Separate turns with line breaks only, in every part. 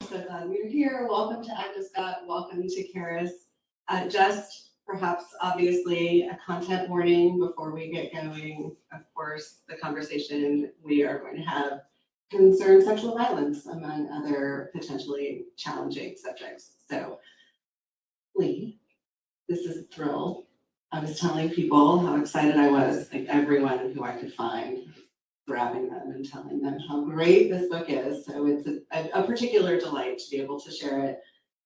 so glad you're here. Welcome to Agnes. Welcome to Charis. Just perhaps obviously a content warning before we get going. Of course, the conversation we are going to have concerns sexual violence among other potentially challenging subjects. So, Leigh, this is a thrill. I was telling people how excited I was, like everyone who I could find, grabbing them and telling them how great this book is. So it's a particular delight to be able to share it,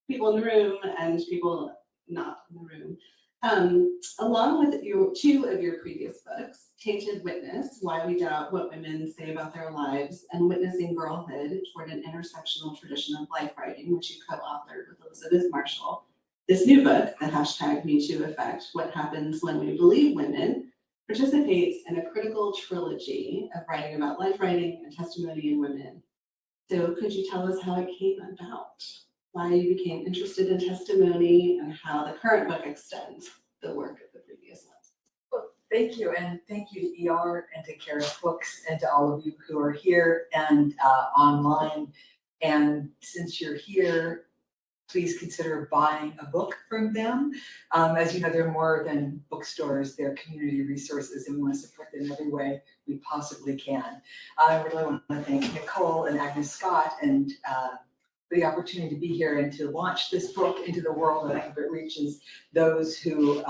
people in the room and people not in the room. Along with two of your previous books, Tainted Witness, Why We Doubt What Women Say About Their Lives, and Witnessing Girlhood Toward an Intersectional Tradition of Life Writing, which you co-authored with Elizabeth Marshall. This new book, the hashtag #MeToo Effect, What Happens When We Believe Women, participates in a critical trilogy of writing about life writing and testimony in women. So could you tell us how it came about, why you became interested in testimony, and how the current book extends the work of the previous ones?
Well, thank you, and thank you to ER and to Charis Books and to all of you who are here and online. And since you're here, please consider buying a book from them. As you know, they're more than bookstores, they're community resources, and we want to support them in every way we possibly can. I really want to thank Nicole and Agnes Scott and for the opportunity to be here and to launch this book into the world. And I hope it reaches those who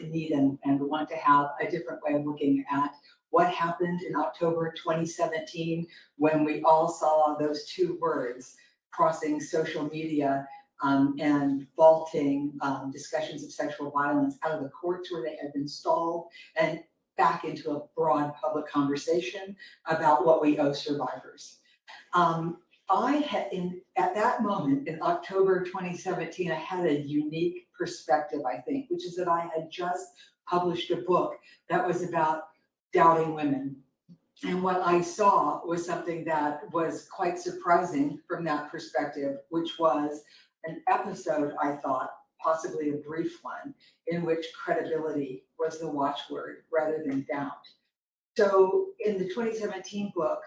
need and want to have a different way of looking at what happened in October 2017 when we all saw those two words crossing social media and vaulting discussions of sexual violence out of the courts where they had been stalled and back into a broad public conversation about what we owe survivors. At that moment in October 2017, I had a unique perspective, I think, which is that I had just published a book that was about doubting women. And what I saw was something that was quite surprising from that perspective, which was an episode, I thought, possibly a brief one, in which credibility was the watchword rather than doubt. So in the 2017 book,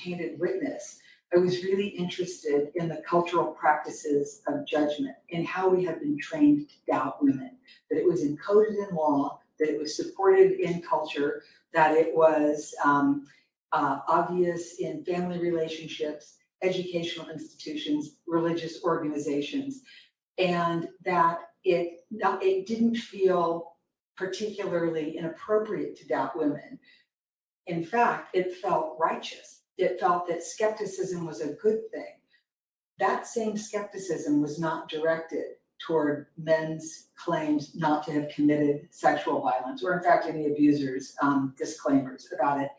Tainted Witness, I was really interested in the cultural practices of judgment and how we have been trained to doubt women, that it was encoded in law, that it was supported in culture, that it was obvious in family relationships, educational institutions, religious organizations, and that it didn't feel particularly inappropriate to doubt women. In fact, it felt righteous. It felt that skepticism was a good thing. That same skepticism was not directed toward men's claims not to have committed sexual violence, or in fact any abusers' disclaimers about it,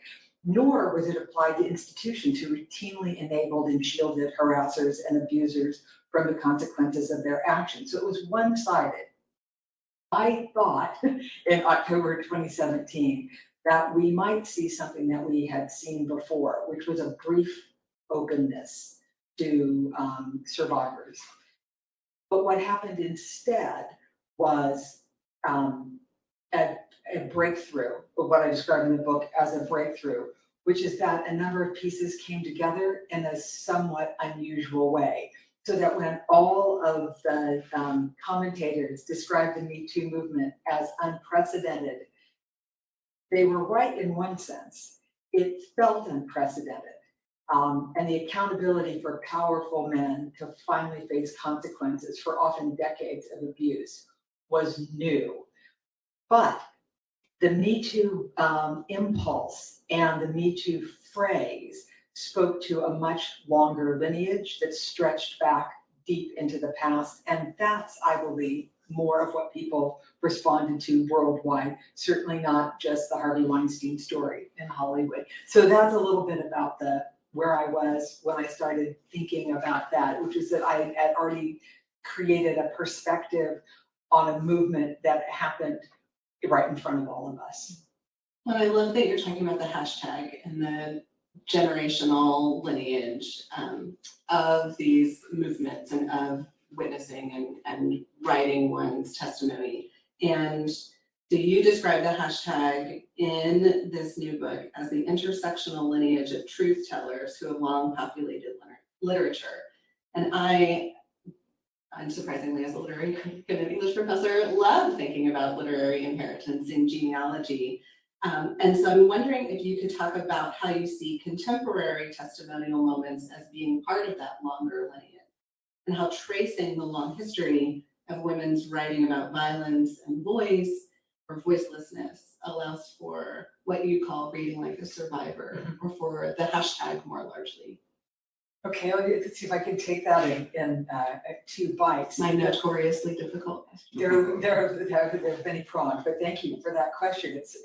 nor was it applied to institutions who routinely enabled and shielded harassers and abusers from the consequences of their actions. So it was one-sided. I thought in October 2017 that we might see something that we had seen before, which was a brief openness to survivors. But what happened instead was a breakthrough, of what I described in the book as a breakthrough, which is that a number of pieces came together in a somewhat unusual way. So that when all of the commentators described the Me Too movement as unprecedented, they were right in one sense. It felt unprecedented. And the accountability for powerful men to finally face consequences for often decades of abuse was new. But the Me Too impulse and the Me Too phrase spoke to a much longer lineage that stretched back deep into the past. And that's, I believe, more of what people responded to worldwide, certainly not just the Harvey Weinstein story in Hollywood. So that's a little bit about where I was when I started thinking about that, which is that I had already created a perspective on a movement that happened right in front of all of us.
Well, I love that you're talking about the hashtag and the generational lineage of these movements and of witnessing and writing one's testimony. And do you describe the hashtag in this new book as the intersectional lineage of truth tellers who have long populated literature? And I, unsurprisingly, as a literary critic and an English professor, love thinking about literary inheritance in genealogy. And so I'm wondering if you could talk about how you see contemporary testimonial moments as being part of that longer lineage, and how tracing the long history of women's writing about violence and voice or voicelessness allows for what you call reading like a survivor, or for the hashtag more largely.
Okay, let's see if I can take that in 2 bites.
My notoriously difficult question.
There are many prongs, but thank you for that question. It's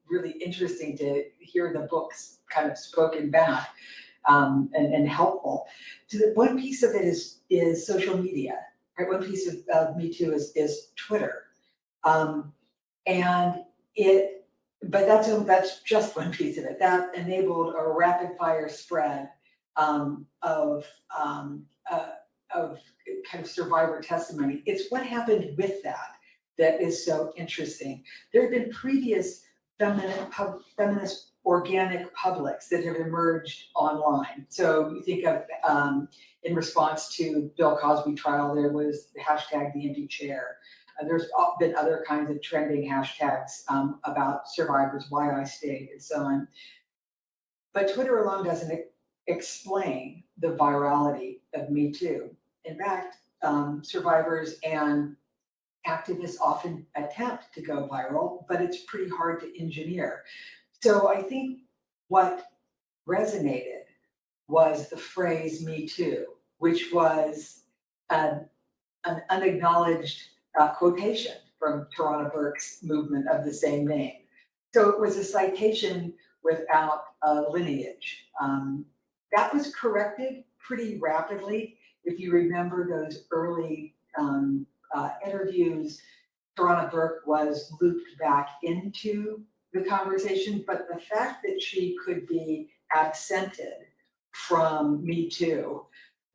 really interesting to hear the books kind of spoken back, and helpful. So one piece of it is social media, right? One piece of Me Too is Twitter, and but that's just one piece of it. That enabled a rapid fire spread of kind of survivor testimony. It's what happened with that is so interesting. There have been previous feminist organic publics that have emerged online. So you think of, in response to Bill Cosby trial, there was the hashtag the empty chair. There's been other kinds of trending hashtags about survivors, why I stayed, and so on. But Twitter alone doesn't explain the virality of Me Too. In fact, survivors and activists often attempt to go viral, but it's pretty hard to engineer. So I think what resonated was the phrase Me Too, which was an unacknowledged quotation from Tarana Burke's movement of the same name. So it was a citation without a lineage. That was corrected pretty rapidly. If you remember those early interviews, Tarana Burke was looped back into the conversation, but the fact that she could be absented from Me Too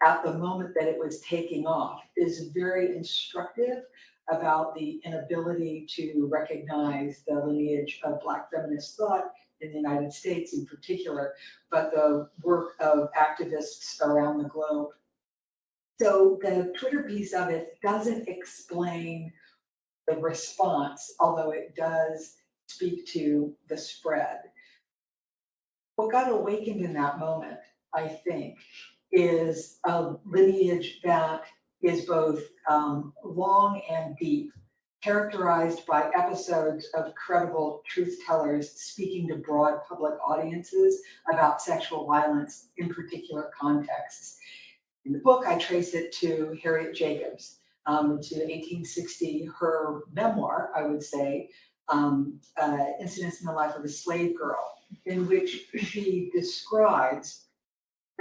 at the moment that it was taking off is very instructive about the inability to recognize the lineage of Black feminist thought in the United States in particular, but the work of activists around the globe. So the Twitter piece of it doesn't explain the response, although it does speak to the spread. What got awakened in that moment, I think, is a lineage that is both long and deep, characterized by episodes of credible truth tellers speaking to broad public audiences about sexual violence in particular contexts. In the book, I trace it to Harriet Jacobs, to 1860, her memoir, I would say, Incidents in the Life of a Slave Girl, in which she describes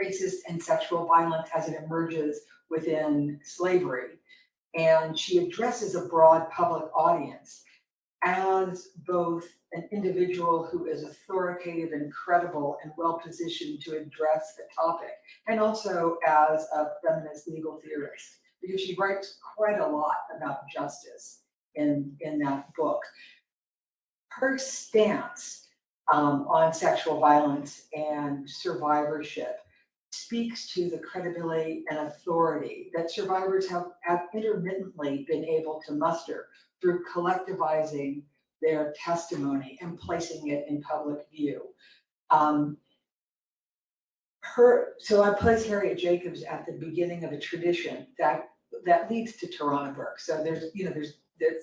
racist and sexual violence as it emerges within slavery. And she addresses a broad public audience as both an individual who is authoritative and credible and well-positioned to address the topic, and also as a feminist legal theorist, because she writes quite a lot about justice in that book. Her stance on sexual violence and survivorship speaks to the credibility and authority that survivors have intermittently been able to muster through collectivizing their testimony and placing it in public view. So I place Harriet Jacobs at the beginning of a tradition that leads to Tarana Burke. So there's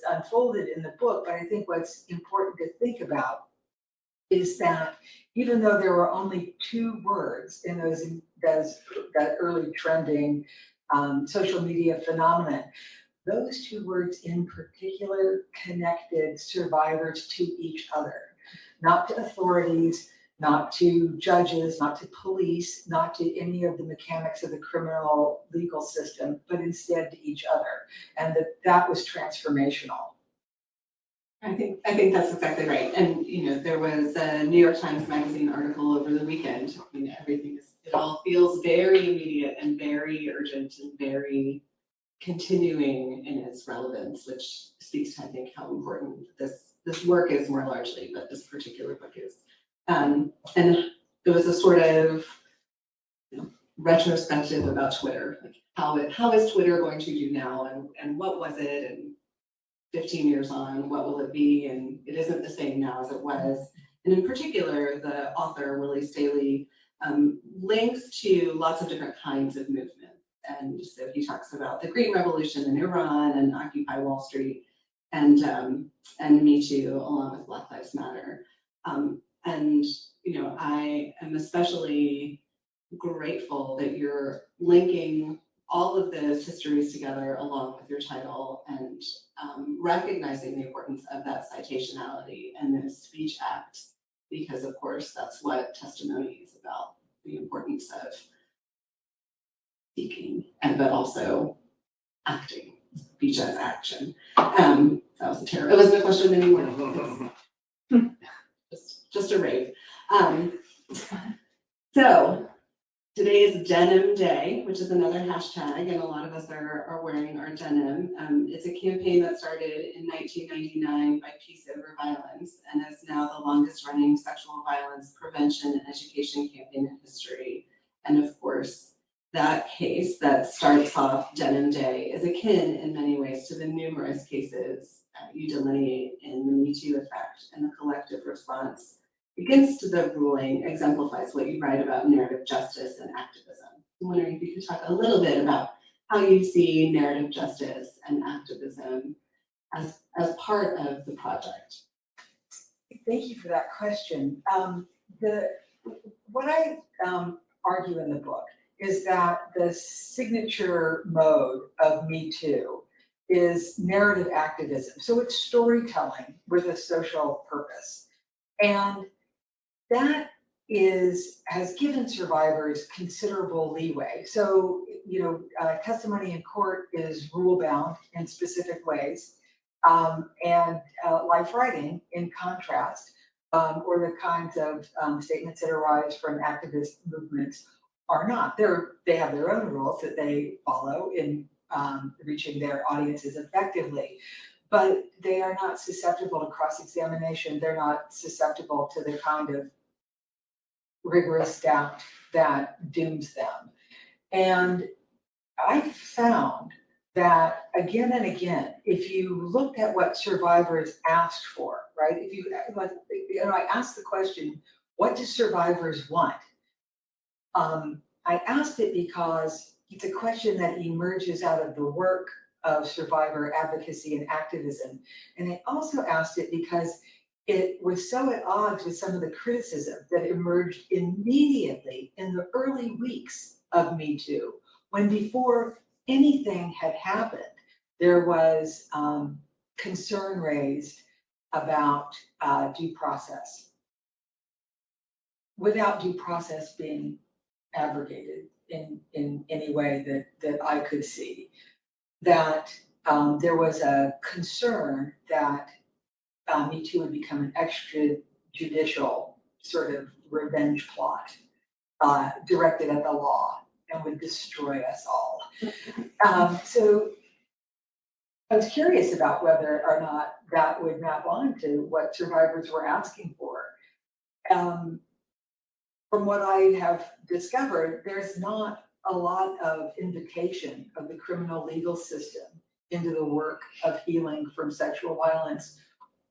unfolded in the book, but I think what's important to think about is that even though there were only 2 words in that early trending social media phenomenon, those 2 words in particular connected survivors to each other, not to authorities, not to judges, not to police, not to any of the mechanics of the criminal legal system, but instead to each other. And that was transformational.
I think that's exactly right. And there was a New York Times Magazine article over the weekend. It all feels very immediate and very urgent and very continuing in its relevance, which speaks to, I think, how important this work is more largely, but this particular book is. And it was a sort of retrospective about Twitter, like how is Twitter going to do now, and what was it, and 15 years on, what will it be? And it isn't the same now as it was. And in particular, the author, Willie Staley, links to lots of different kinds of movement. And so he talks about the Green Revolution in Iran and Occupy Wall Street and Me Too, along with Black Lives Matter. And, you know, I am especially grateful that you're linking all of those histories together along with your title and recognizing the importance of that citationality and those speech acts, because of course that's what testimony is about, the importance of speaking but also acting, speech as action. That was a terrible, it wasn't a question anymore. just a rave. So today is Denim Day, which is another hashtag, and a lot of us are wearing our denim. It's a campaign that started in 1999 by Peace Over Violence and is now the longest running sexual violence prevention and education campaign in history. And of course, that case that starts off Denim Day is akin in many ways to the numerous cases you delineate in the Me Too effect, and the collective response against the ruling exemplifies what you write about narrative justice and activism. I'm wondering if you could talk a little bit about how you see narrative justice and activism as part of the project.
Thank you for that question. What I argue in the book is that the signature mode of Me Too is narrative activism. So it's storytelling with a social purpose. And that has given survivors considerable leeway. So, you know, testimony in court is rule bound in specific ways. And life writing, in contrast, or the kinds of statements that arise from activist movements are not. They have their own rules that they follow in reaching their audiences effectively, but they are not susceptible to cross-examination. They're not susceptible to the kind of rigorous doubt that dooms them. And I found that again and again, if you looked at what survivors asked for, right? If you, like, you know, I asked the question, what do survivors want? I asked it because it's a question that emerges out of the work of survivor advocacy and activism. And I also asked it because it was so at odds with some of the criticism that emerged immediately in the early weeks of Me Too, when before anything had happened, there was concern raised about due process, without due process being abrogated in any way that I could see. That there was a concern that Me Too would become an extrajudicial sort of revenge plot directed at the law and would destroy us all. So I was curious about whether or not that would map on to what survivors were asking for. From what I have discovered, there's not a lot of invitation of the criminal legal system into the work of healing from sexual violence,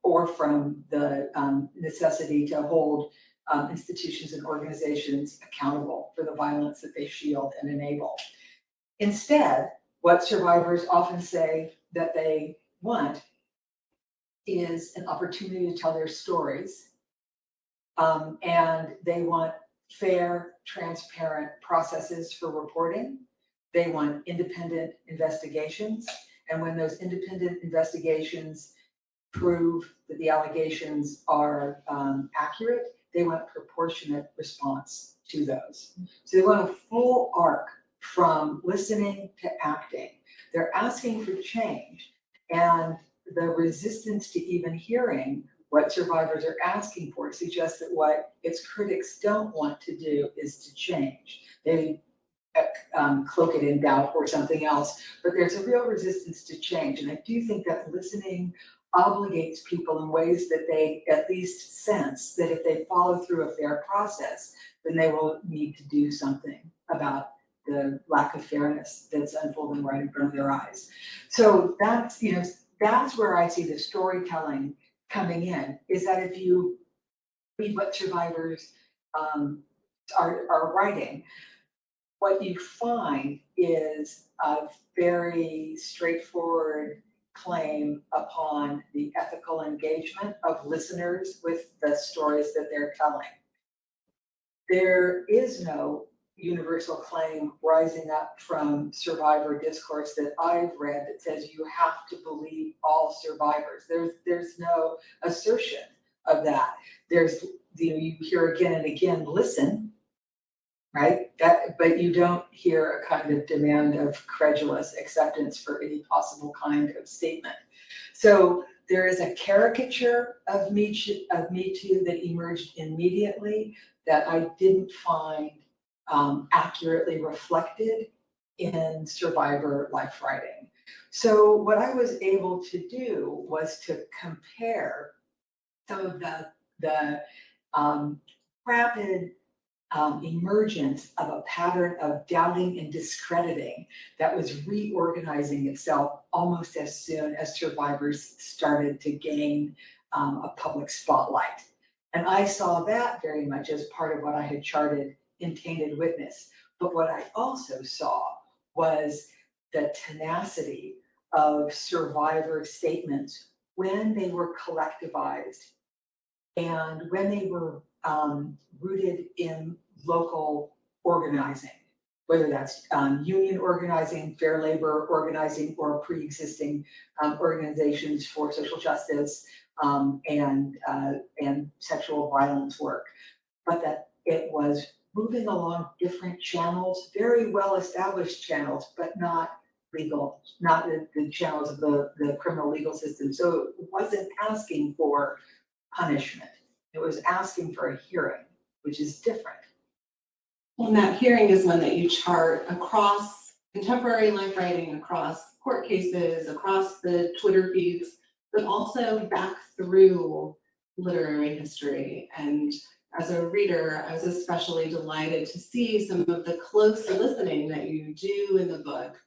or from the necessity to hold institutions and organizations accountable for the violence that they shield and enable. Instead, what survivors often say that they want is an opportunity to tell their stories, and they want fair, transparent processes for reporting. They want independent investigations, and when those independent investigations prove that the allegations are accurate, they want proportionate response to those. So they want a full arc from listening to acting. They're asking for change, and the resistance to even hearing what survivors are asking for suggests that what its critics don't want to do is to change. They cloak it in doubt or something else, but there's a real resistance to change. And I do think that listening obligates people in ways that they at least sense that if they follow through a fair process, then they will need to do something about the lack of fairness that's unfolding right in front of their eyes. So that's, that's where I see the storytelling coming in, is that if you read what survivors are writing, what you find is a very straightforward claim upon the ethical engagement of listeners with the stories that they're telling. There is no universal claim rising up from survivor discourse that I've read that says you have to believe all survivors. There's no assertion of that. There's, you hear again and again, listen, right? But you don't hear a kind of demand of credulous acceptance for any possible kind of statement. So there is a caricature of Me Too that emerged immediately that I didn't find accurately reflected in survivor life writing. So what I was able to do was to compare some of the rapid emergence of a pattern of doubting and discrediting that was reorganizing itself almost as soon as survivors started to gain a public spotlight. And I saw that very much as part of what I had charted in Tainted Witness. But what I also saw was the tenacity of survivor statements when they were collectivized and when they were rooted in local organizing, whether that's union organizing, fair labor organizing, or pre-existing organizations for social justice and sexual violence work, but that it was moving along different channels, very well-established channels, but not legal, not the channels of the criminal legal system. So it wasn't asking for punishment. It was asking for a hearing, which is different.
And that hearing is one that you chart across contemporary life writing, across court cases, across the Twitter feeds, but also back through literary history. And as a reader, I was especially delighted to see some of the close listening that you do in the book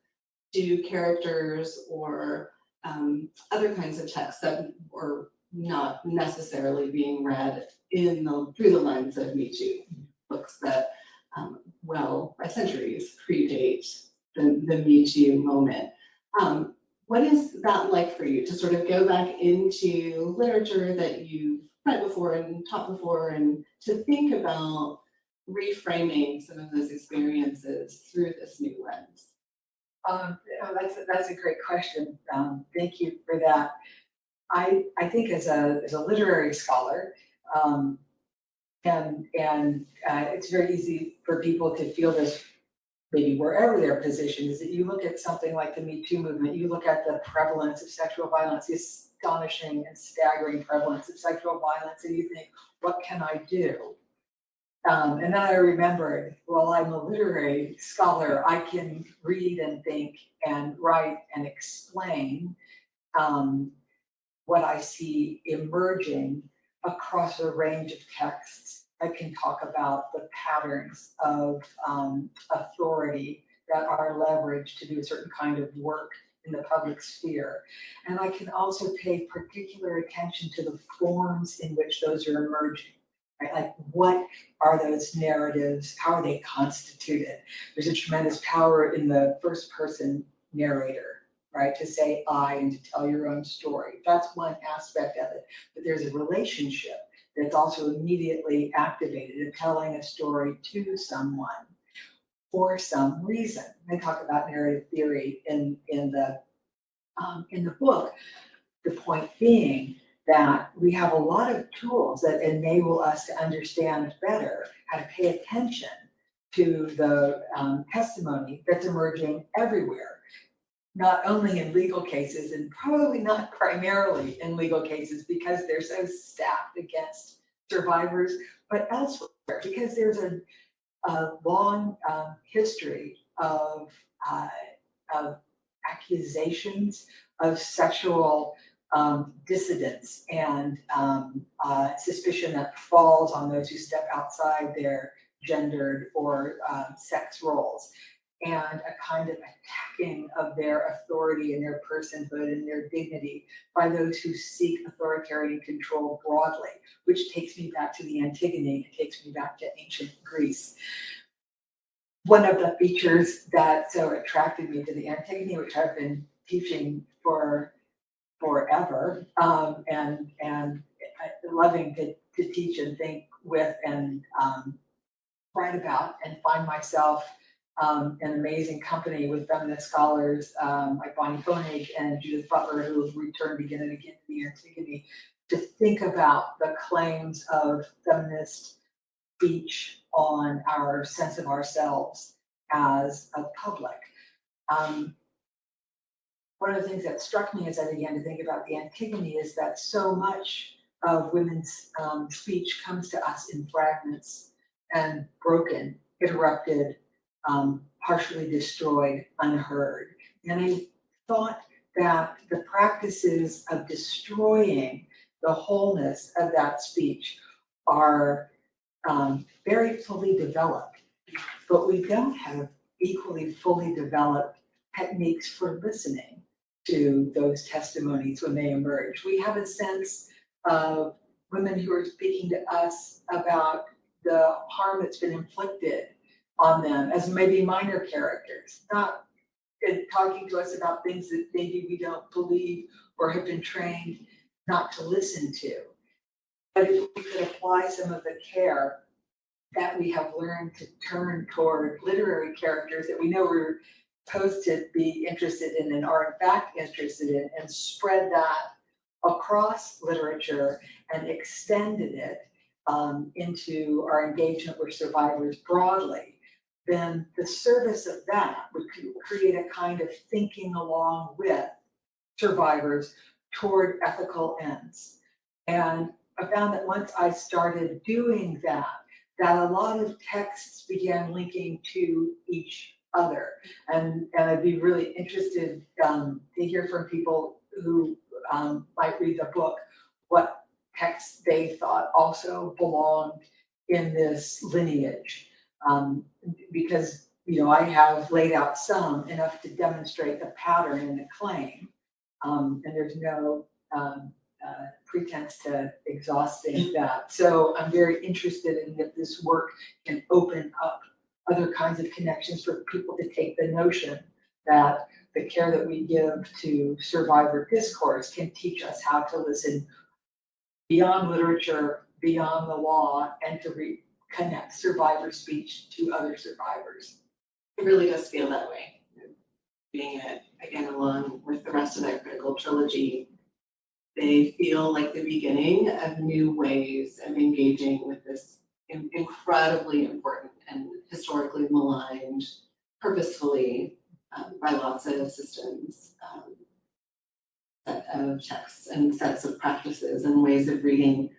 to characters or other kinds of texts that were not necessarily being read through the lens of Me Too, books that by centuries predate the Me Too moment. What is that like for you to sort of go back into literature that you've read before and taught before, and to think about reframing some of those experiences through this new lens?
That's a great question. Thank you for that. I think as a literary scholar, and it's very easy for people to feel this, maybe wherever their position is, that you look at something like the Me Too movement, you look at the prevalence of sexual violence, the astonishing and staggering prevalence of sexual violence, and you think, what can I do? And then I remembered, well, I'm a literary scholar. I can read and think and write and explain what I see emerging across a range of texts. I can talk about the patterns of authority that are leveraged to do a certain kind of work in the public sphere. And I can also pay particular attention to the forms in which those are emerging. Right? Like, what are those narratives? How are they constituted? There's a tremendous power in the first person narrator, right? To say I and to tell your own story. That's one aspect of it. But there's a relationship that's also immediately activated in telling a story to someone for some reason. They talk about narrative theory in the book. The point being that we have a lot of tools that enable us to understand better how to pay attention to the testimony that's emerging everywhere, not only in legal cases, and probably not primarily in legal cases because they're so stacked against survivors, but elsewhere, because there's a long history of accusations of sexual dissidence and suspicion that falls on those who step outside their gendered or sex roles. and a kind of attacking of their authority and their personhood and their dignity by those who seek authoritarian control broadly, which takes me back to the Antigone, it takes me back to ancient Greece. One of the features that so attracted me to the Antigone, which I've been teaching for forever, and loving to teach and think with and write about and find myself in amazing company with feminist scholars like Bonnie Koenig and Judith Butler, who have returned again and again to the Antigone to think about the claims of feminist speech on our sense of ourselves as a public. One of the things that struck me as I began to think about the Antigone is that so much of women's speech comes to us in fragments and broken, interrupted, partially destroyed, unheard. And I thought that the practices of destroying the wholeness of that speech are very fully developed, but we don't have equally fully developed techniques for listening to those testimonies when they emerge. We have a sense of women who are speaking to us about the harm that's been inflicted on them as maybe minor characters, not talking to us about things that maybe we don't believe or have been trained not to listen to. But if we could apply some of the care that we have learned to turn toward literary characters that we know we're supposed to be interested in and are in fact interested in, and spread that across literature and extended it into our engagement with survivors broadly, then the service of that would create a kind of thinking along with survivors toward ethical ends. And I found that once I started doing that a lot of texts began linking to each other. And I'd be really interested to hear from people who might read the book, what texts they thought also belonged in this lineage. Because, I have laid out some enough to demonstrate the pattern and the claim, and there's no pretense to exhausting that. So I'm very interested in that this work can open up other kinds of connections for people to take the notion that the care that we give to survivor discourse can teach us how to listen beyond literature, beyond the law, and to reconnect survivor speech to other survivors.
It really does feel that way. Being it, again, along with the rest of that critical trilogy, they feel like the beginning of new ways of engaging with this incredibly important and historically maligned, purposefully by lots of systems, set of texts and sets of practices and ways of reading.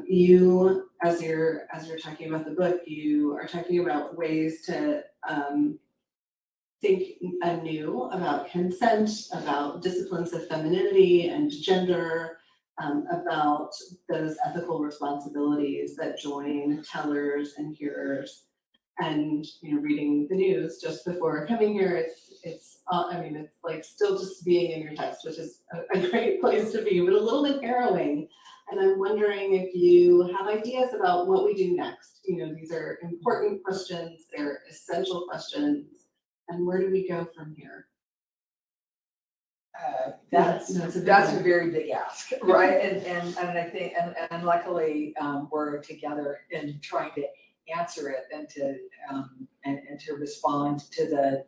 You, as you're talking about the book, you are talking about ways to think anew about consent, about disciplines of femininity and gender, about those ethical responsibilities that join tellers and hearers. And reading the news just before coming here, it's like still just being in your text, which is a great place to be, but a little bit harrowing. And I'm wondering if you have ideas about what we do next. These are important questions, they're essential questions. And where do we go from here?
That's a very big ask, right? And I think and luckily we're together in trying to answer it and to respond to the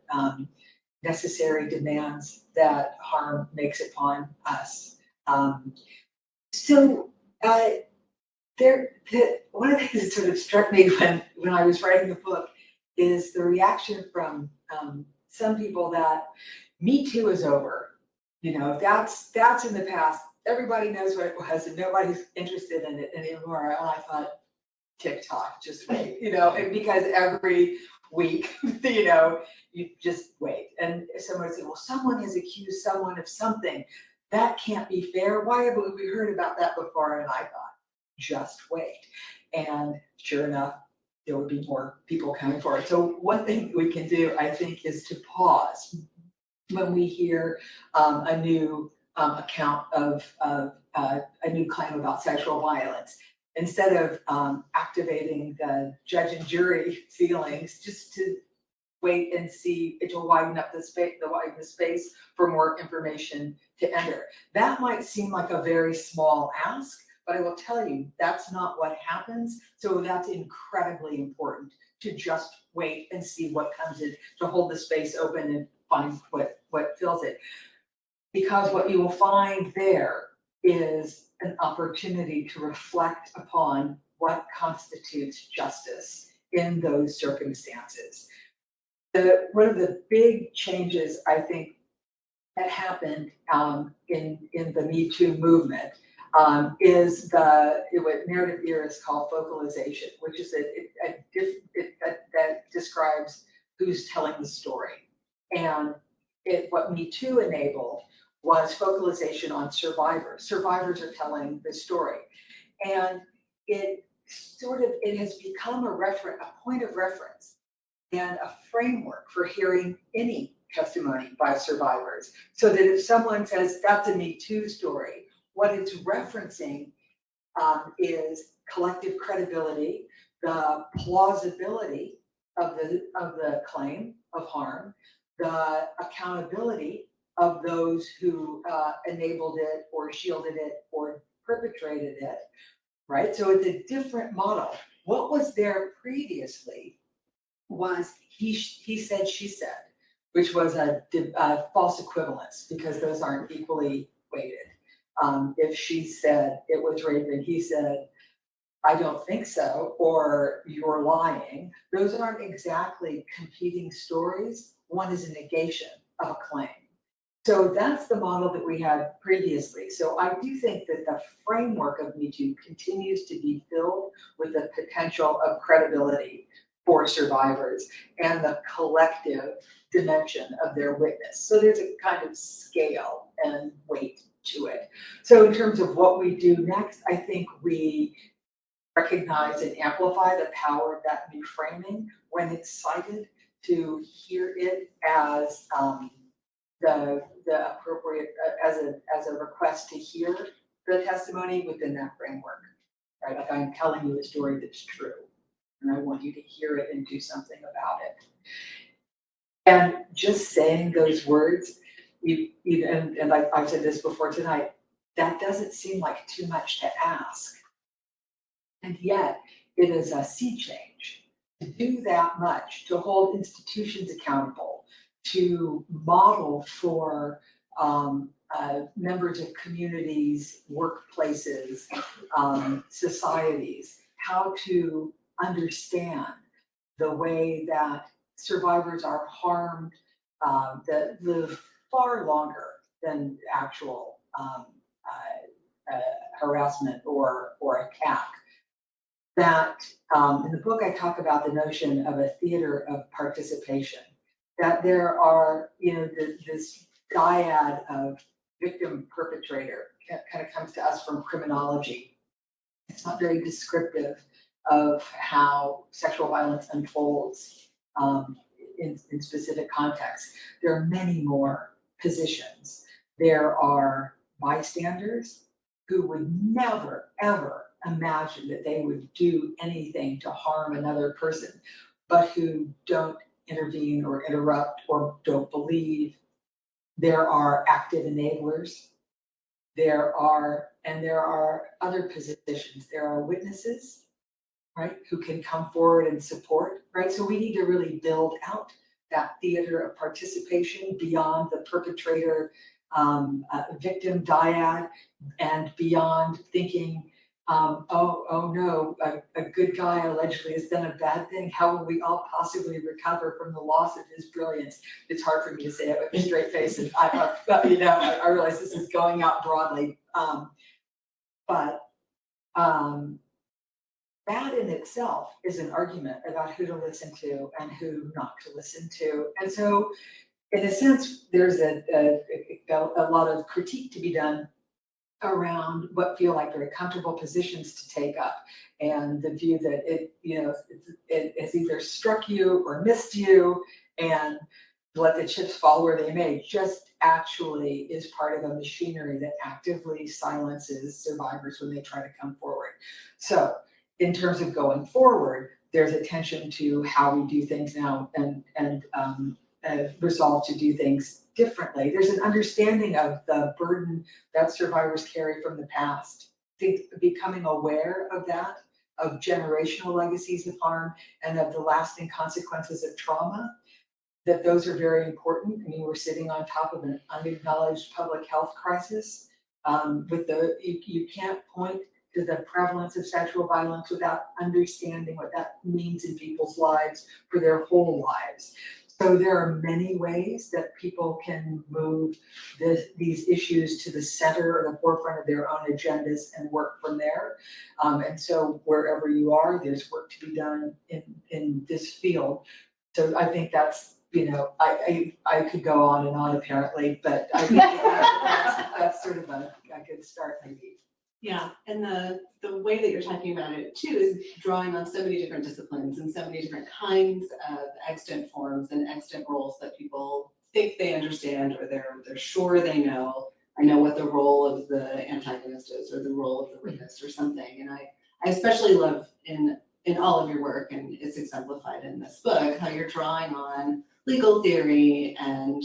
necessary demands that harm makes upon us. One of the things that sort of struck me when I was writing the book is the reaction from some people that Me Too is over. That's in the past. Everybody knows what it was, and nobody's interested in it anymore. And I thought, TikTok, just wait, and because every week, you just wait. And someone said, well, someone has accused someone of something. That can't be fair. Why haven't we heard about that before? And I thought, just wait. And sure enough, there would be more people coming forward. So one thing we can do, I think, is to pause when we hear a new account of a new claim about sexual violence. Instead of activating the judge and jury feelings, just to wait and see, it will widen up the space for more information to enter. That might seem like a very small ask, but I will tell you, that's not what happens. So that's incredibly important, to just wait and see what comes in, to hold the space open and find what fills it. Because what you will find there is an opportunity to reflect upon what constitutes justice in those circumstances. One of the big changes, I think, that happened in the Me Too movement is what narrative theorists call focalization, which is that describes who's telling the story. And what Me Too enabled was focalization on survivors. Survivors are telling the story. And it has become a point of reference and a framework for hearing any testimony by survivors. So that if someone says that's a Me Too story, what it's referencing is collective credibility, the plausibility of the claim of harm, the accountability of those who enabled it or shielded it or perpetrated it, right? So it's a different model. What was there previously was he said, she said, which was a false equivalence, because those aren't equally weighted. If she said it was rape and he said, I don't think so, or you're lying, those aren't exactly competing stories. One is a negation of a claim. So that's the model that we had previously. So I do think that the framework of Me Too continues to be filled with the potential of credibility for survivors and the collective dimension of their witness. So there's a kind of scale and weight to it. So in terms of what we do next, I think we recognize and amplify the power of that new framing when it's cited, to hear it as the appropriate, as a request to hear the testimony within that framework, right? Like, I'm telling you a story that's true, and I want you to hear it and do something about it. And just saying those words, and I've said this before tonight, that doesn't seem like too much to ask. And yet, it is a sea change to do that much, to hold institutions accountable, to model for members of communities, workplaces, societies, how to understand the way that survivors are harmed, that live far longer than actual harassment or attack. That in the book I talk about the notion of a theater of participation, that there are, this dyad of victim perpetrator kind of comes to us from criminology. It's not very descriptive of how sexual violence unfolds in specific contexts. There are many more positions. There are bystanders who would never, ever imagine that they would do anything to harm another person, but who don't intervene or interrupt or don't believe. There are active enablers. There are other positions. There are witnesses, right, who can come forward and support, right? So we need to really build out that theater of participation beyond the perpetrator victim dyad, and beyond thinking, oh no, a good guy allegedly has done a bad thing. How will we all possibly recover from the loss of his brilliance? It's hard for me to say it with a straight face, and I realize this is going out broadly, but that in itself is an argument about who to listen to and who not to listen to. And so, in a sense, there's a lot of critique to be done around what feel like very comfortable positions to take up, and the view that it has either struck you or missed you, and let the chips fall where they may, just actually is part of a machinery that actively silences survivors when they try to come forward. So in terms of going forward, there's attention to how we do things now, and resolve to do things differently. There's an understanding of the burden that survivors carry from the past. I think becoming aware of that, of generational legacies of harm, and of the lasting consequences of trauma, that those are very important. I mean, we're sitting on top of an unacknowledged public health crisis. You can't point to the prevalence of sexual violence without understanding what that means in people's lives for their whole lives. So there are many ways that people can move these issues to the center or the forefront of their own agendas and work from there. And so wherever you are, there's work to be done in this field. So I think that's, I could go on and on apparently, but I think that's sort of a good start maybe.
Yeah, and the way that you're talking about it too is drawing on so many different disciplines and so many different kinds of extant forms and extant roles that people think they understand, or they're sure they know. I know what the role of the antagonist is, or the role of the witness, or something. And I especially love in all of your work, and it's exemplified in this book, how you're drawing on legal theory and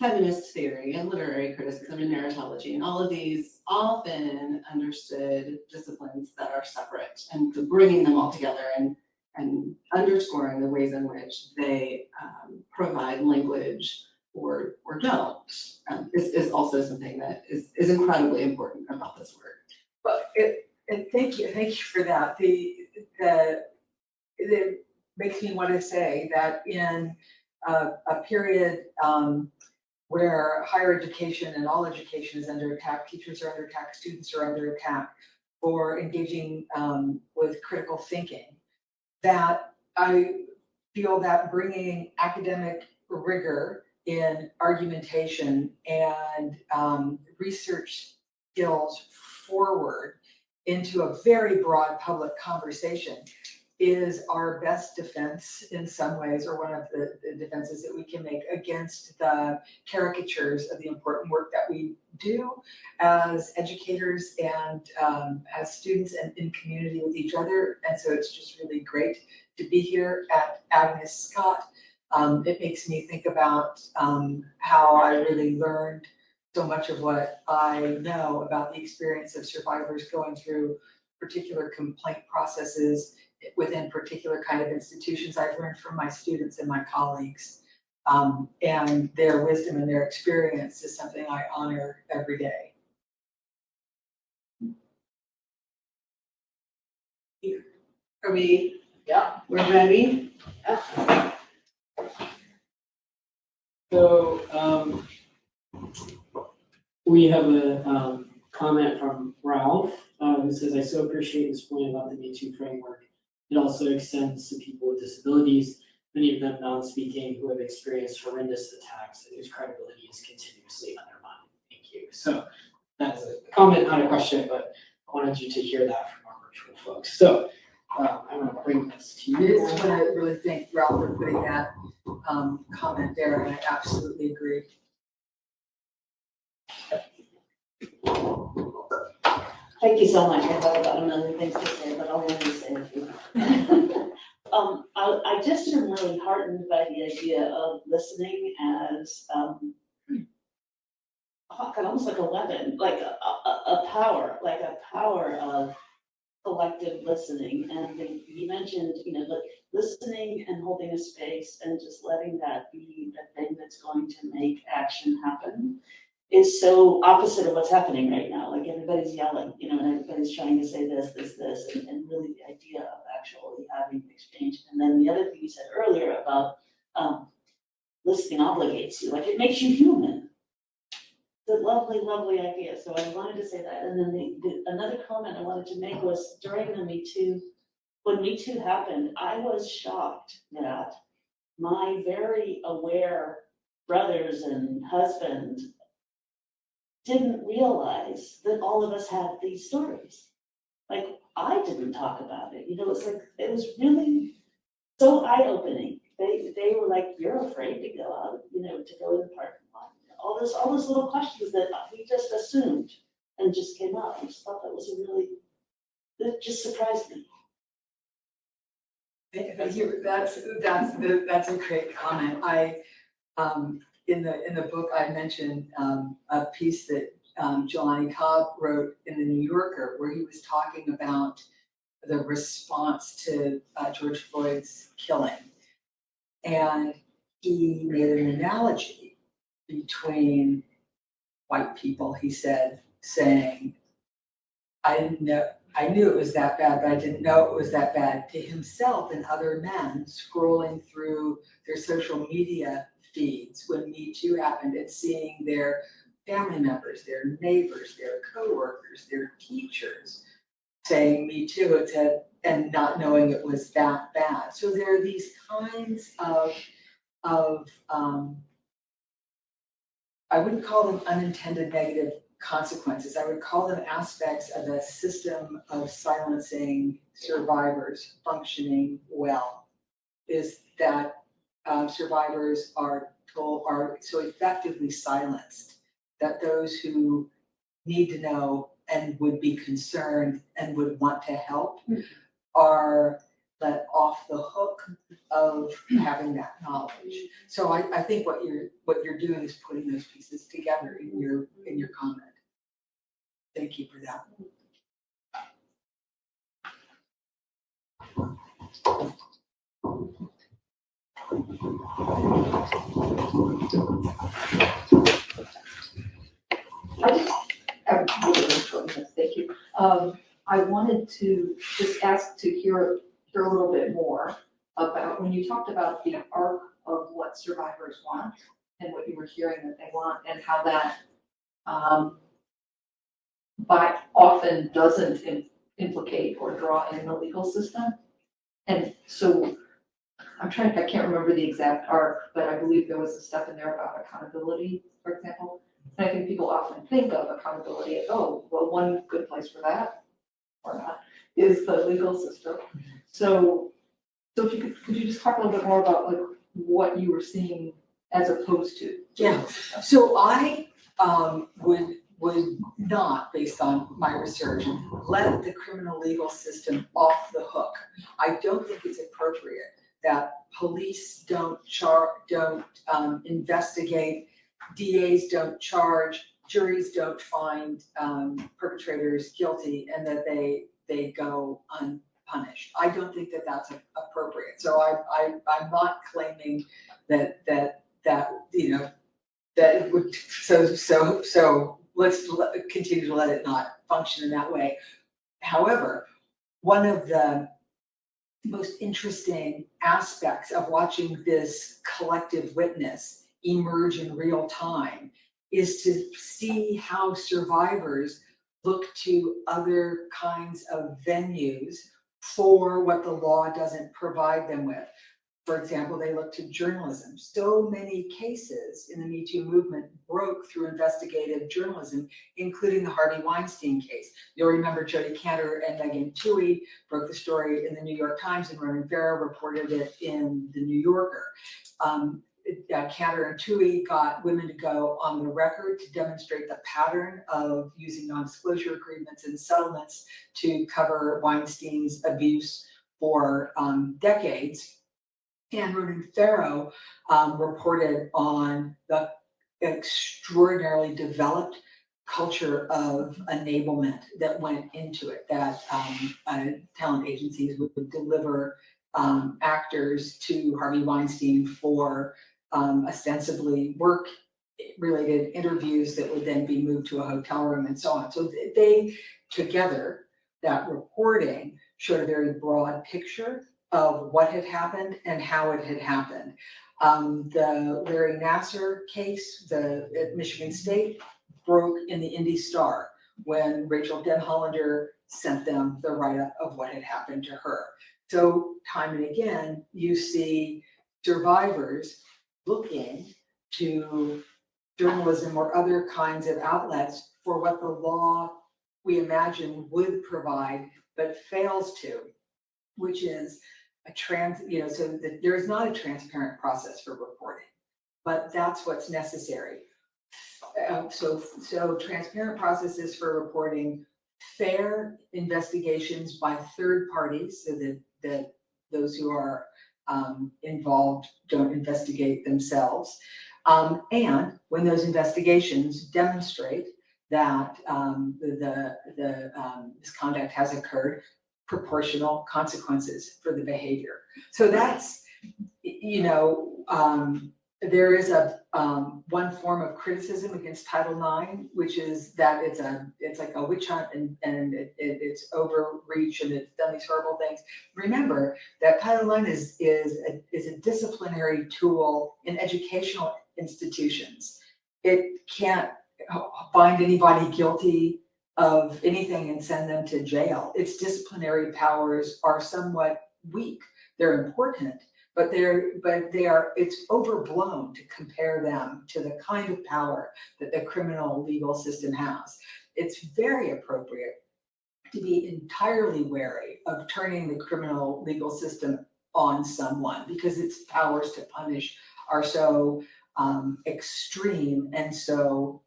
feminist theory and literary criticism and narratology and all of these often understood disciplines that are separate, and bringing them all together and underscoring the ways in which they provide language or don't is also something that is incredibly important about this work.
But thank you for that. It makes me want to say that in a period where higher education and all education is under attack, teachers are under attack, students are under attack for engaging with critical thinking, that I feel that bringing academic rigor in argumentation and research skills forward into a very broad public conversation is our best defense in some ways, or one of the defenses that we can make against the caricatures of the important work that we do as educators and as students and in community with each other. And so it's just really great to be here at Agnes Scott. It makes me think about how I really learned so much of what I know about the experience of survivors going through particular complaint processes within particular kind of institutions. I've learned from my students and my colleagues, and their wisdom and their experience is something I honor every day.
Are we?
Yeah.
We're ready?
Yeah. So we have a comment from Ralph who says, "I so appreciate this point about the Me Too framework. It also extends to people with disabilities, many of them non-speaking, who have experienced horrendous attacks and whose credibility is continuously undermined." Thank you. So that is a comment, not a question, but I wanted you to hear that from our virtual folks. So I'm going to bring this to you.
I just want to really thank Ralph for putting that comment there, and I absolutely agree.
Thank you so much. I have about a million things to say, but I'll only say a few. I just am really heartened by the idea of listening as almost like a weapon, like a power of collective listening. And you mentioned, listening and holding a space and just letting that be the thing that's going to make action happen is so opposite of what's happening right now. Like everybody's yelling, and everybody's trying to say this, and really the idea of actually having an exchange. And then the other thing you said earlier about listening obligates you, like it makes you human. It's a lovely, lovely idea. So I wanted to say that. And then another comment I wanted to make was during the Me Too, when Me Too happened, I was shocked that my very aware brothers and husband didn't realize that all of us had these stories. Like, I didn't talk about it, it's like, it was really so eye-opening. They were like, you're afraid to go out, to go in the parking lot. All those little questions that we just assumed and just came up. I just thought that was it just surprised me.
Thank you. That's a great comment. In the book, I mentioned a piece that Jelani Cobb wrote in the New Yorker, where he was talking about the response to George Floyd's killing. And he made an analogy between white people, he said, saying, I knew it was that bad, but I didn't know it was that bad, to himself and other men scrolling through their social media feeds when Me Too happened, and seeing their family members, their neighbors, their coworkers, their teachers saying Me Too, and not knowing it was that bad. So there are these kinds of I wouldn't call them unintended negative consequences. I would call them aspects of a system of silencing survivors functioning well. Is that survivors are so effectively silenced that those who need to know and would be concerned and would want to help are let off the hook of having that knowledge. So I think what you're doing is putting those pieces together in your comment. Thank you for that.
I just have a really short minute, thank you. I wanted to just ask to hear a little bit more about when you talked about the arc of what survivors want and what you were hearing that they want, and how that by often doesn't implicate or draw in the legal system. And so I can't remember the exact arc, but I believe there was a step in there about accountability, for example. And I think people often think of accountability as, oh, well, one good place for that, or not, is the legal system. So if you could you just talk a little bit more about like what you were seeing as opposed to?
Yeah. So I would not, based on my research, let the criminal legal system off the hook. I don't think it's appropriate that police don't investigate, DAs don't charge, juries don't find perpetrators guilty, and that they go unpunished. I don't think that that's appropriate. So I'm not claiming that it would. So let's continue to let it not function in that way. However, one of the most interesting aspects of watching this collective witness emerge in real time is to see how survivors look to other kinds of venues for what the law doesn't provide them with. For example, they look to journalism. So many cases in the Me Too movement broke through investigative journalism, including the Harvey Weinstein case. You'll remember Jodi Kantor and Megan Twohey broke the story in the New York Times, and Ronan Farrow reported it in the New Yorker. Kantor and Twohey got women to go on the record to demonstrate the pattern of using non-disclosure agreements and settlements to cover Weinstein's abuse for decades. And Ronan Farrow reported on the extraordinarily developed culture of enablement that went into it, that talent agencies would deliver actors to Harvey Weinstein for ostensibly work-related interviews that would then be moved to a hotel room and so on. So they together, that reporting showed a very broad picture of what had happened and how it had happened. The Larry Nassar case, at Michigan State, broke in the Indy Star when Rachel Denhollander sent them the write-up of what had happened to her. So time and again, you see survivors looking to journalism or other kinds of outlets for what the law we imagine would provide, but fails to, which is so that there is not a transparent process for reporting, but that's what's necessary. So transparent processes for reporting, fair investigations by third parties, so that those who are involved don't investigate themselves. And when those investigations demonstrate that the misconduct has occurred, proportional consequences for the behavior. So that's, there is a one form of criticism against Title IX, which is that it's like a witch hunt and it's overreach and it's done these horrible things. Remember that Title IX is a disciplinary tool in educational institutions. It can't find anybody guilty of anything and send them to jail. Its disciplinary powers are somewhat weak. They're important, but it's overblown to compare them to the kind of power that the criminal legal system has. It's very appropriate to be entirely wary of turning the criminal legal system on someone, because its powers to punish are so extreme and so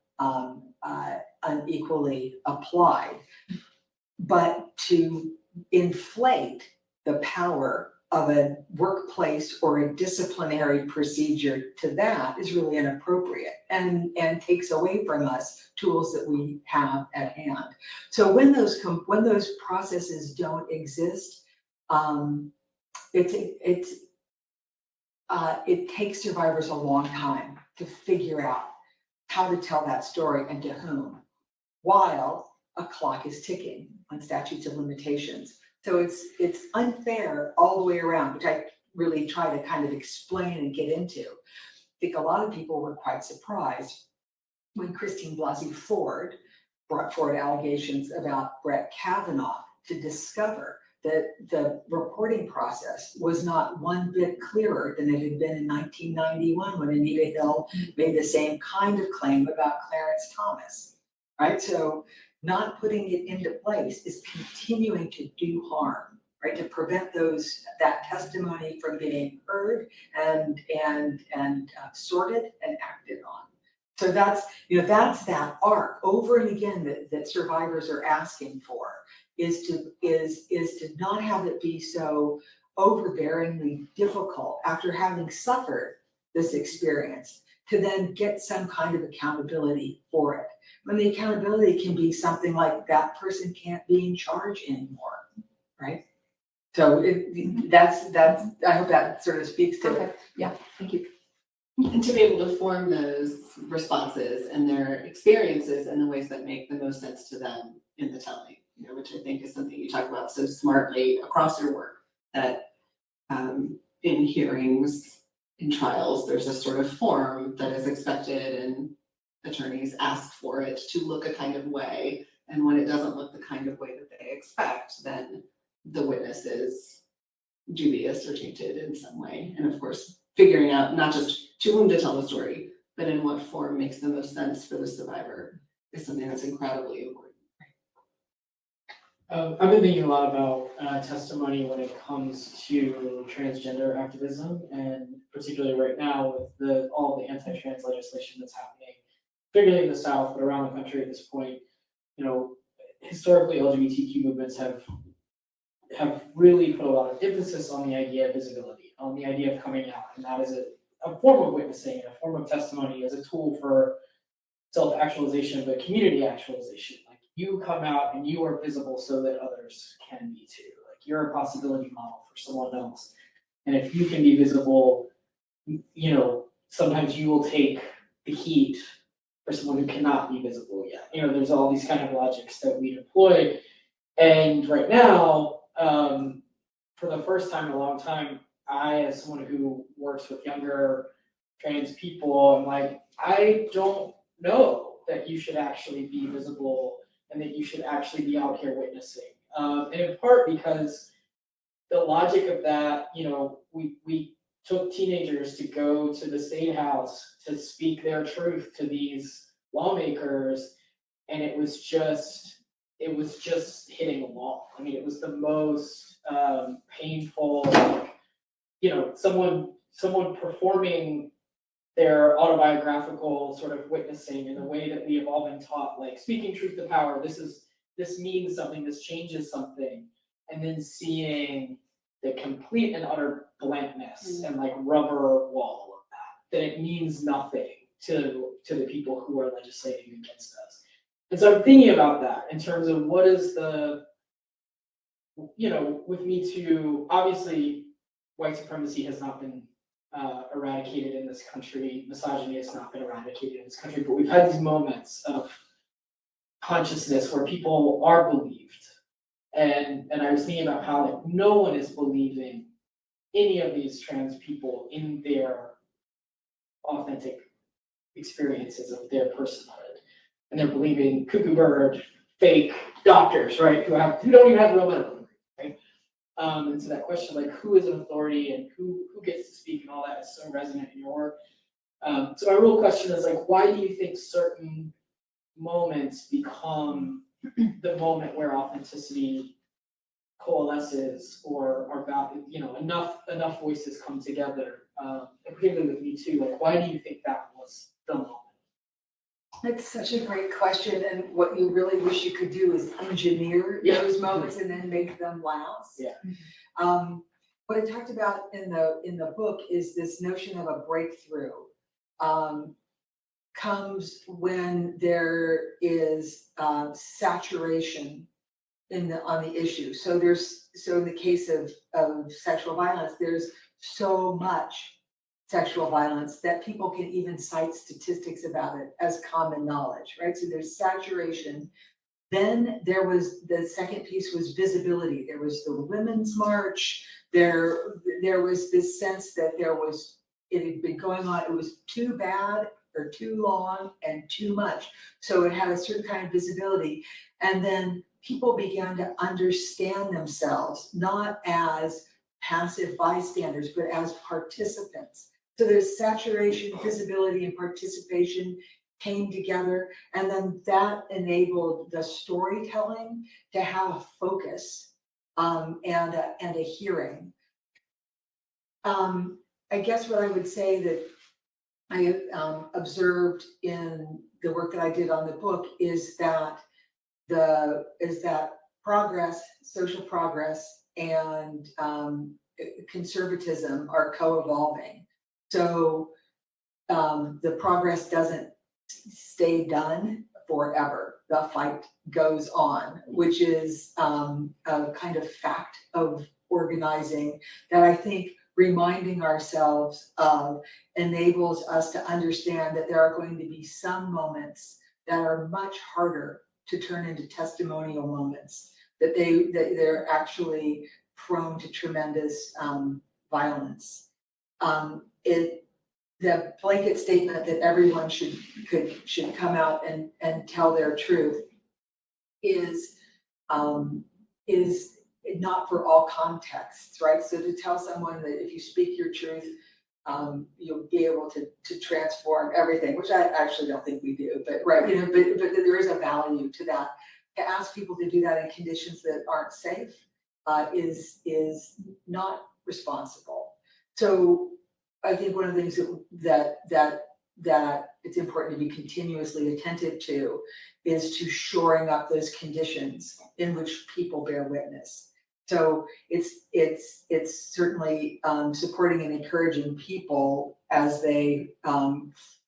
unequally applied. But to inflate the power of a workplace or a disciplinary procedure to that is really inappropriate and takes away from us tools that we have at hand. So when those processes don't exist, it takes survivors a long time to figure out how to tell that story and to whom, while a clock is ticking on statutes of limitations. So it's unfair all the way around, which I really try to kind of explain and get into. I think a lot of people were quite surprised when Christine Blasey Ford brought forward allegations about Brett Kavanaugh to discover that the reporting process was not one bit clearer than it had been in 1991 when Anita Hill made the same kind of claim about Clarence Thomas, right? So not putting it into place is continuing to do harm, right? To prevent that testimony from being heard and sorted and acted on. So that's that arc over and again that survivors are asking for, is to not have it be so overbearingly difficult after having suffered this experience to then get some kind of accountability for it. When the accountability can be something like that person can't be in charge anymore, right? So that's I hope that sort of speaks to
Perfect. Yeah, thank you.
And to be able to form those responses and their experiences in the ways that make the most sense to them in the telling, which I think is something you talk about so smartly across your work, that in hearings, in trials, there's a sort of form that is expected and attorneys ask for it to look a kind of way. And when it doesn't look the kind of way that they expect, then the witness is dubious or tainted in some way. And of course, figuring out not just to whom to tell the story, but in what form makes the most sense for the survivor is something that's incredibly important.
I've been thinking a lot about testimony when it comes to transgender activism, and particularly right now with all the anti-trans legislation that's happening, particularly in the South, but around the country at this point. Historically, LGBTQ movements have really put a lot of emphasis on the idea of visibility, on the idea of coming out, and that is a form of witnessing, a form of testimony, as a tool for self-actualization, but community actualization. Like, you come out and you are visible so that others can be too. Like, you're a possibility model for someone else. And if you can be visible, sometimes you will take the heat for someone who cannot be visible yet. There's all these kind of logics that we deploy. And right now, for the first time in a long time, I, as someone who works with younger trans people, I'm like, I don't know that you should actually be visible and that you should actually be out here witnessing. And in part because the logic of that, we took teenagers to go to the state house to speak their truth to these lawmakers, and it was just hitting a wall. I mean, it was the most painful, like, someone performing their autobiographical sort of witnessing in the way that we have all been taught, like speaking truth to power, this means something, this changes something, and then seeing the complete and utter blankness and like rubber wall of that it means nothing to the people who are legislating against us. And so I'm thinking about that in terms of what is with Me Too, obviously white supremacy has not been eradicated in this country, misogyny has not been eradicated in this country, but we've had these moments of consciousness where people are believed. And I was thinking about how like no one is believing any of these trans people in their authentic experiences of their personhood. And they're believing cuckoo bird, fake doctors, right? Who don't even have real medical degrees, right? And so that question, like who is an authority and who gets to speak and all that is so resonant in your work. So my real question is like, why do you think certain moments become the moment where authenticity coalesces or enough voices come together, and particularly with Me Too, like why do you think that was the moment?
It's such a great question, and what you really wish you could do is engineer those moments and then make them last.
Yeah.
What I talked about in the book is this notion of a breakthrough comes when there is saturation on the issue. So in the case of sexual violence, there's so much sexual violence that people can even cite statistics about it as common knowledge, right? So there's saturation. Then there was the second piece was visibility. There was the Women's March. There was this sense that it had been going on. It was too bad or too long and too much. So it had a certain kind of visibility. And then people began to understand themselves, not as passive bystanders, but as participants. So there's saturation, visibility, and participation came together. And then that enabled the storytelling to have a focus and a hearing. I guess what I would say that I observed in the work that I did on the book is that progress, social progress, and conservatism are co-evolving. So the progress doesn't stay done forever. The fight goes on, which is a kind of fact of organizing that I think reminding ourselves of enables us to understand that there are going to be some moments that are much harder to turn into testimonial moments, that they're actually prone to tremendous violence. The blanket statement that everyone should come out and tell their truth is not for all contexts, right? So to tell someone that if you speak your truth, you'll be able to transform everything, which I actually don't think we do, but right, but there is a value to that. To ask people to do that in conditions that aren't safe is not responsible. So I think one of the things that it's important to be continuously attentive to is to shoring up those conditions in which people bear witness. So it's certainly supporting and encouraging people as they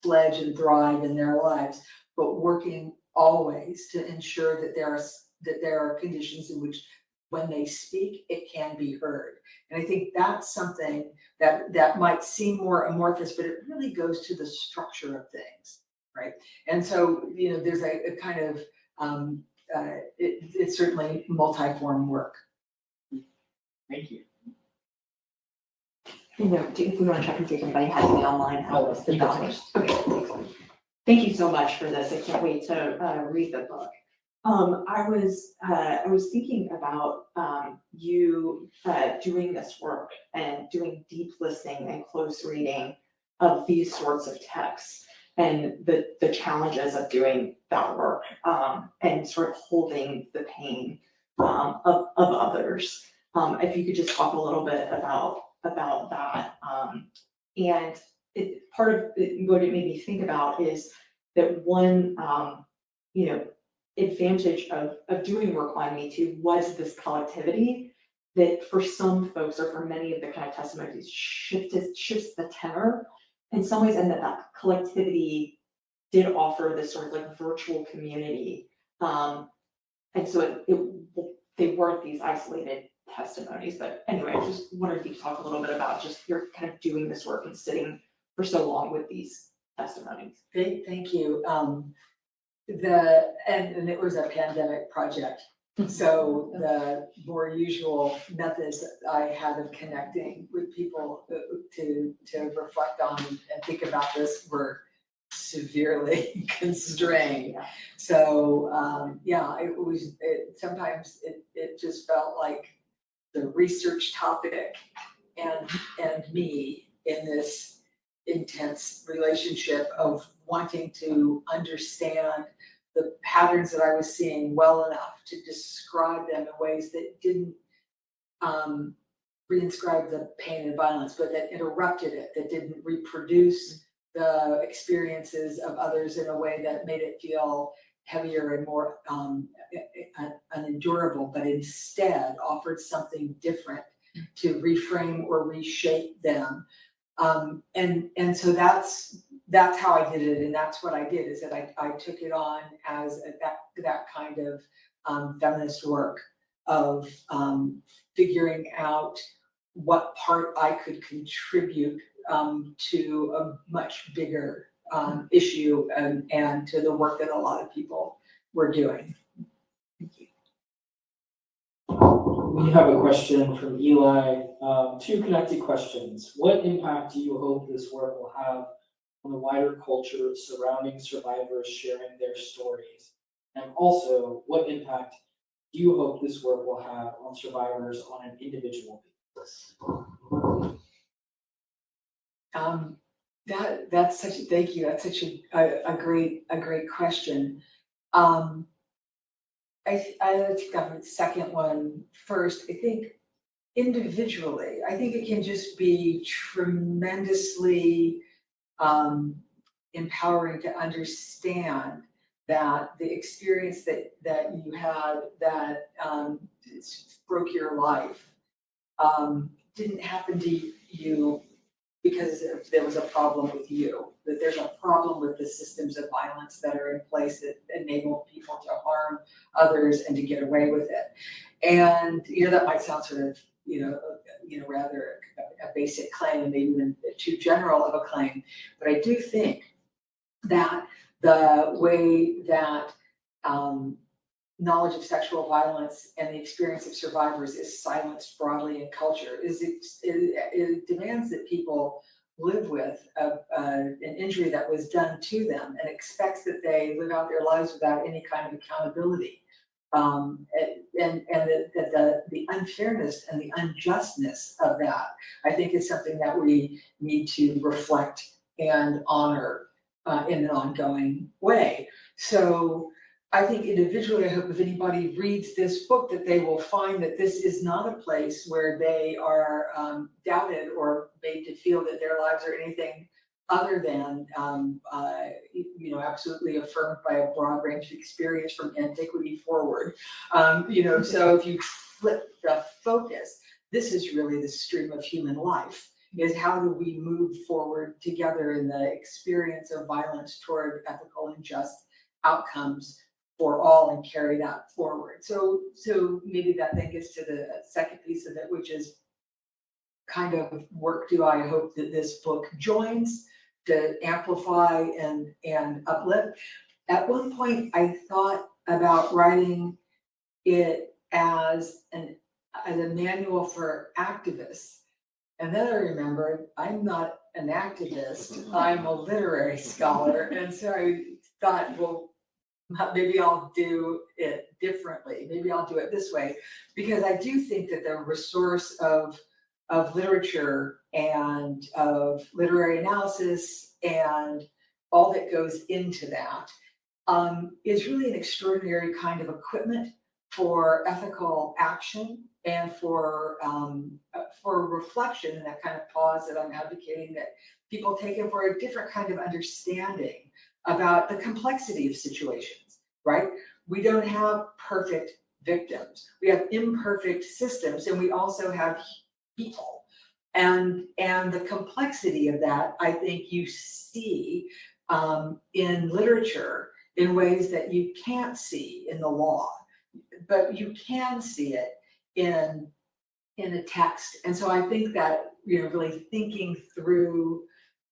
fledge and thrive in their lives, but working always to ensure that there are conditions in which when they speak, it can be heard. And I think that's something that might seem more amorphous, but it really goes to the structure of things, right? And so, there's a kind of, it's certainly multi-form work.
Thank you.
If we want to check and see if anybody has any online, the dollars. Okay, thank you so much for this. I can't wait to read the book. I was thinking about, you, doing this work and doing deep listening and close reading of these sorts of texts and the challenges of doing that work, and sort of holding the pain, of others. If you could just talk a little bit about that, and part of what it made me think about is that one, you know, advantage of doing work on Me Too was this collectivity that for some folks or for many of the kind of testimonies shifts the tenor in some ways, and that collectivity did offer this sort of like virtual community. And so they weren't these isolated testimonies, but anyway, I just wondered if you could talk a little bit about just your kind of doing this work and sitting for so long with these testimonies.
Thank you. And it was a pandemic project. So the more usual methods I had of connecting with people to reflect on and think about this were severely constrained.
Yeah.
So, sometimes it just felt like the research topic and me in this intense relationship of wanting to understand the patterns that I was seeing well enough to describe them in ways that didn't reinscribe the pain and violence, but that interrupted it, that didn't reproduce the experiences of others in a way that made it feel heavier and more unendurable, but instead offered something different to reframe or reshape them. And so that's how I did it, and that's what I did, is that I took it on as that kind of feminist work of figuring out what part I could contribute to a much bigger issue and to the work that a lot of people were doing.
We have a question from Eli, two connected questions. What impact do you hope this work will have on the wider culture surrounding survivors sharing their stories? And also, what impact do you hope this work will have on survivors on an individual basis?
That's such a, thank you. That's such a great question. Let's cover the second one first. I think individually, I think it can just be tremendously empowering to understand that the experience that you had that broke your life didn't happen to you because there was a problem with you, that there's a problem with the systems of violence that are in place that enable people to harm others and to get away with it. And, that might sound sort of, rather a basic claim and maybe even too general of a claim, but I do think that the way that knowledge of sexual violence and the experience of survivors is silenced broadly in culture it demands that people live with an injury that was done to them and expects that they live out their lives without any kind of accountability. And the unfairness and the unjustness of that, I think, is something that we need to reflect and honor in an ongoing way. So I think individually, I hope if anybody reads this book that they will find that this is not a place where they are doubted or made to feel that their lives are anything other than absolutely affirmed by a broad range of experience from antiquity forward. So if you flip the focus, this is really the stream of human life, is how do we move forward together in the experience of violence toward ethical and just outcomes for all and carry that forward. So maybe that then gets to the second piece of it, which is kind of work do I hope that this book joins to amplify and uplift. At one point, I thought about writing it as a manual for activists. And then I remembered I'm not an activist, I'm a literary scholar. And so I thought, well, maybe I'll do it differently. Maybe I'll do it this way, because I do think that the resource of literature and of literary analysis and all that goes into that is really an extraordinary kind of equipment for ethical action and for reflection, and that kind of pause that I'm advocating that people take, and for a different kind of understanding about the complexity of situations, right? We don't have perfect victims. We have imperfect systems, and we also have people. And the complexity of that, I think you see in literature in ways that you can't see in the law, but you can see it in a text. And so I think that, really thinking through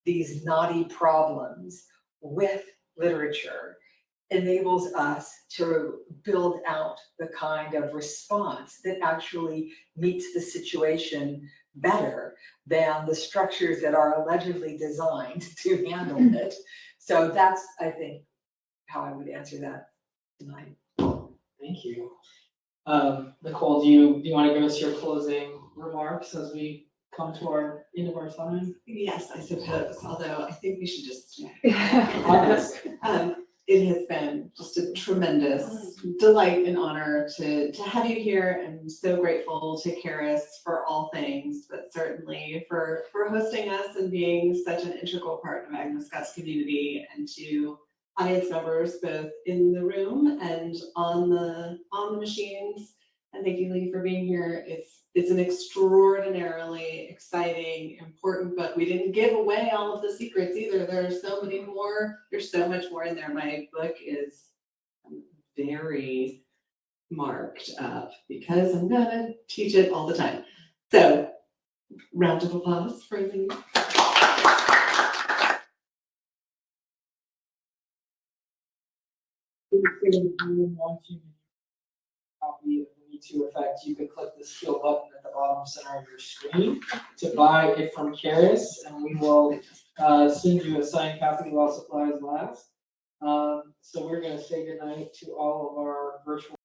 these knotty problems with literature enables us to build out the kind of response that actually meets the situation better than the structures that are allegedly designed to handle it. So that's, I think, how I would answer that tonight.
Thank you. Nicole, do you want to give us your closing remarks as we come to our end of our time?
Yes, I suppose, although I think we should just.
Agnes?
It has been just a tremendous delight and honor to have you here. I'm so grateful to Charis for all things, but certainly for hosting us and being such an integral part of Agnes Scott's community, and to audience members both in the room and on the machines. And thank you, Leigh, for being here. It's an extraordinarily exciting, important book. We didn't give away all of the secrets either. There's so many more. There's so much more in there. My book is very marked up because I'm gonna teach it all the time. So, round of applause for Leigh.
Copy of the Me Too Effect, you can click the steel button at the bottom center of your screen to buy it from Charis, and we will send you a signed copy while supplies last. So we're going to say goodnight to all of our virtual